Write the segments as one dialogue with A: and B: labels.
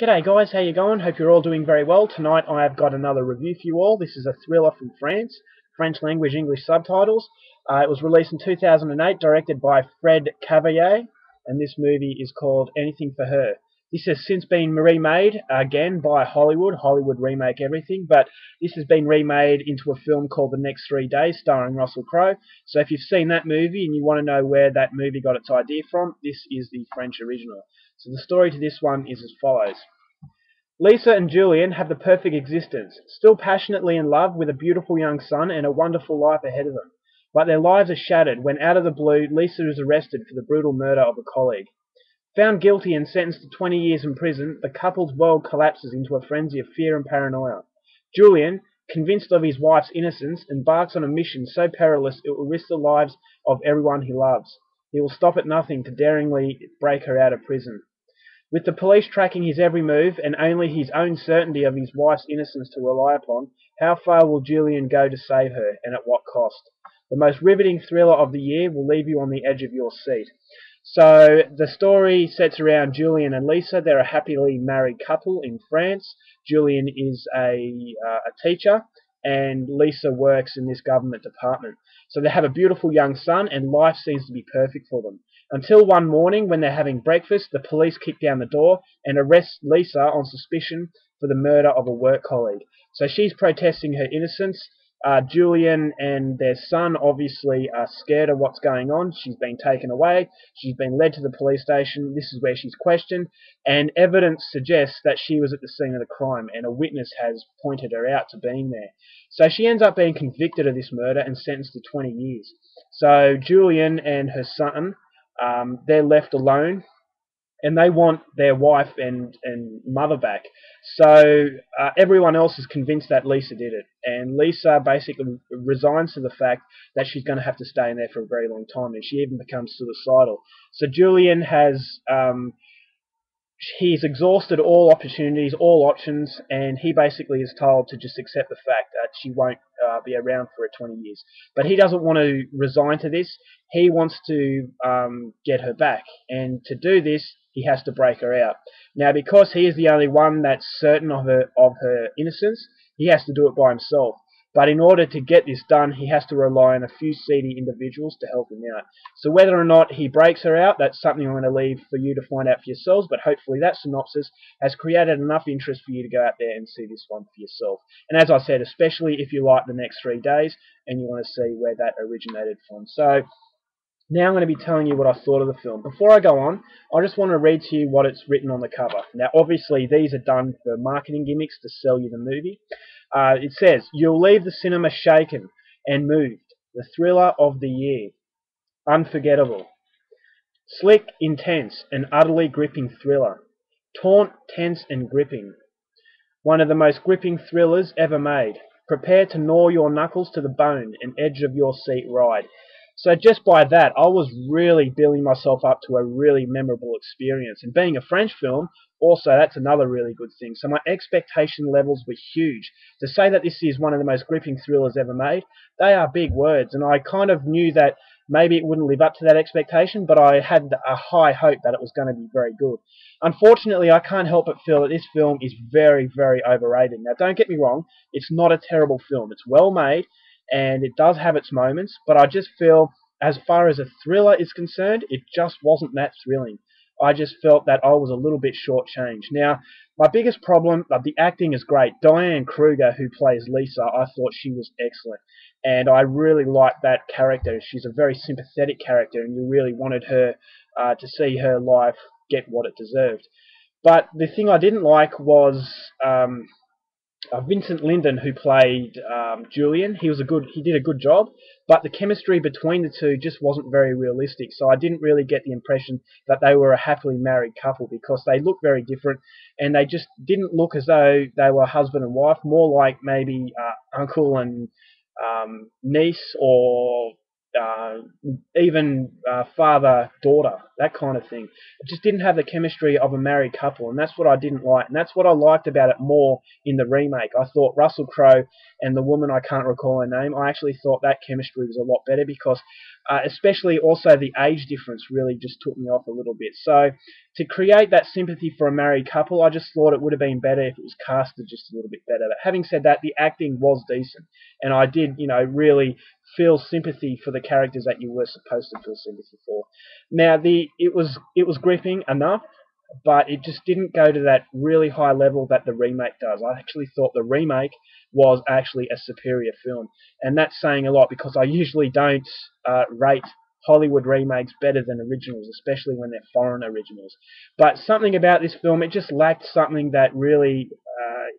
A: G'day guys, how you going? Hope you're all doing very well. Tonight I have got another review for you all. This is a thriller from France, French language, English subtitles. It was released in 2008, directed by Fred Cavalier, and this movie is called Anything for Her. This has since been remade again by Hollywood. Hollywood remake everything, but this has been remade into a film called The Next 3 Days, starring Russell Crowe. So if you've seen that movie and you want to know where that movie got its idea from, this is the French original. So the story to this one is as follows. Lisa and Julian have the perfect existence, still passionately in love with a beautiful young son and a wonderful life ahead of them. But their lives are shattered when out of the blue Lisa is arrested for the brutal murder of a colleague. Found guilty and sentenced to 20 years in prison, the couple's world collapses into a frenzy of fear and paranoia. Julian, convinced of his wife's innocence, embarks on a mission so perilous it will risk the lives of everyone he loves. He will stop at nothing to daringly break her out of prison. With the police tracking his every move and only his own certainty of his wife's innocence to rely upon, how far will Julian go to save her, and at what cost? The most riveting thriller of the year will leave you on the edge of your seat. So the story sets around Julian and Lisa. They're a happily married couple in France. Julian is a teacher, and Lisa works in this government department. So they have a beautiful young son, and life seems to be perfect for them. Until one morning, when they're having breakfast, the police kick down the door and arrest Lisa on suspicion for the murder of a work colleague. So she's protesting her innocence. Julian and their son obviously are scared of what's going on. She's been taken away. She's been led to the police station. This is where she's questioned, and evidence suggests that she was at the scene of the crime, and a witness has pointed her out to being there. So she ends up being convicted of this murder and sentenced to 20 years. So Julian and her son, they're left alone, and they want their wife and mother back. So everyone else is convinced that Lisa did it, and Lisa basically resigns to the fact that she's going to have to stay in there for a very long time, and she even becomes suicidal. So Julian has he's exhausted all opportunities, all options, and he basically is told to just accept the fact that she won't be around for 20 years. But he doesn't want to resign to this. He wants to get her back, and to do this, he has to break her out. Now, because he is the only one that's certain of her innocence, he has to do it by himself. But in order to get this done, he has to rely on a few seedy individuals to help him out. So whether or not he breaks her out, that's something I'm going to leave for you to find out for yourselves, but hopefully that synopsis has created enough interest for you to go out there and see this one for yourself. And as I said, especially if you like The Next 3 Days and you want to see where that originated from. So now I'm going to be telling you what I thought of the film. Before I go on, I just want to read to you what it's written on the cover. Now, obviously, these are done for marketing gimmicks to sell you the movie. It says, "You'll leave the cinema shaken and moved. The thriller of the year. Unforgettable. Slick, intense, and utterly gripping thriller. Taut, tense, and gripping. One of the most gripping thrillers ever made. Prepare to gnaw your knuckles to the bone and edge of your seat ride." So just by that, I was really building myself up to a really memorable experience. And being a French film, also, that's another really good thing. So my expectation levels were huge. To say that this is one of the most gripping thrillers ever made, they are big words. And I kind of knew that maybe it wouldn't live up to that expectation, but I had a high hope that it was going to be very good. Unfortunately, I can't help but feel that this film is very, very overrated. Now, don't get me wrong, it's not a terrible film. It's well made, and it does have its moments, but I just feel, as far as a thriller is concerned, it just wasn't that thrilling. I just felt that I was a little bit shortchanged. Now, my biggest problem, the acting is great. Diane Kruger, who plays Lisa, I thought she was excellent, and I really liked that character. She's a very sympathetic character, and you really wanted her to see her life get what it deserved. But the thing I didn't like was Vincent Linden, who played Julian. He did a good job, but the chemistry between the two just wasn't very realistic. So I didn't really get the impression that they were a happily married couple, because they look very different, and they just didn't look as though they were husband and wife. More like maybe uncle and niece, or even father-daughter, that kind of thing. It just didn't have the chemistry of a married couple, and that's what I didn't like, and that's what I liked about it more in the remake. I thought Russell Crowe and the woman, I can't recall her name, I actually thought that chemistry was a lot better, because Especially also the age difference really just took me off a little bit. So to create that sympathy for a married couple, I just thought it would have been better if it was casted just a little bit better. But having said that, the acting was decent, and I did, really feel sympathy for the characters that you were supposed to feel sympathy for. Now, it was gripping enough, but it just didn't go to that really high level that the remake does. I actually thought the remake was actually a superior film, and that's saying a lot because I usually don't rate Hollywood remakes better than originals, especially when they're foreign originals. But something about this film, it just lacked something that really,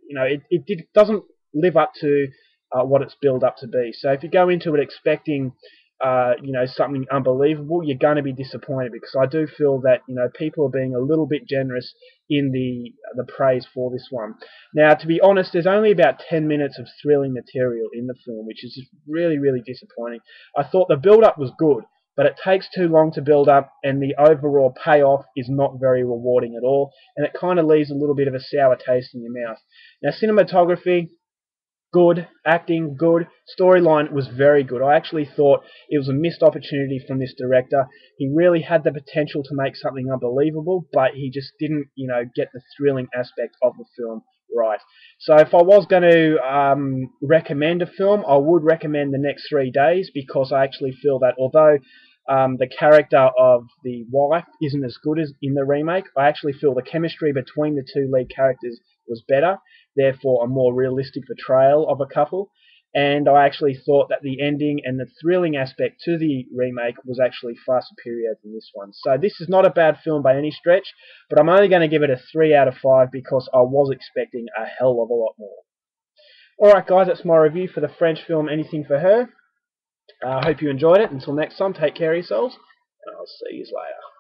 A: it doesn't live up to what it's billed up to be. So if you go into it expecting something unbelievable, you're going to be disappointed, because I do feel that people are being a little bit generous in the praise for this one. Now, to be honest, there's only about 10 minutes of thrilling material in the film, which is just really, really disappointing. I thought the build-up was good, but it takes too long to build up, and the overall payoff is not very rewarding at all, and it kind of leaves a little bit of a sour taste in your mouth. Now, cinematography, good. Acting, good. Storyline was very good. I actually thought it was a missed opportunity from this director. He really had the potential to make something unbelievable, but he just didn't, get the thrilling aspect of the film right. So if I was going to recommend a film, I would recommend The Next 3 Days, because I actually feel that although the character of the wife isn't as good as in the remake, I actually feel the chemistry between the two lead characters was better, therefore a more realistic portrayal of a couple. And I actually thought that the ending and the thrilling aspect to the remake was actually far superior than this one. So this is not a bad film by any stretch, but I'm only going to give it a 3 out of 5 because I was expecting a hell of a lot more. Alright guys, that's my review for the French film Anything for Her. I hope you enjoyed it. Until next time, take care of yourselves, and I'll see you later.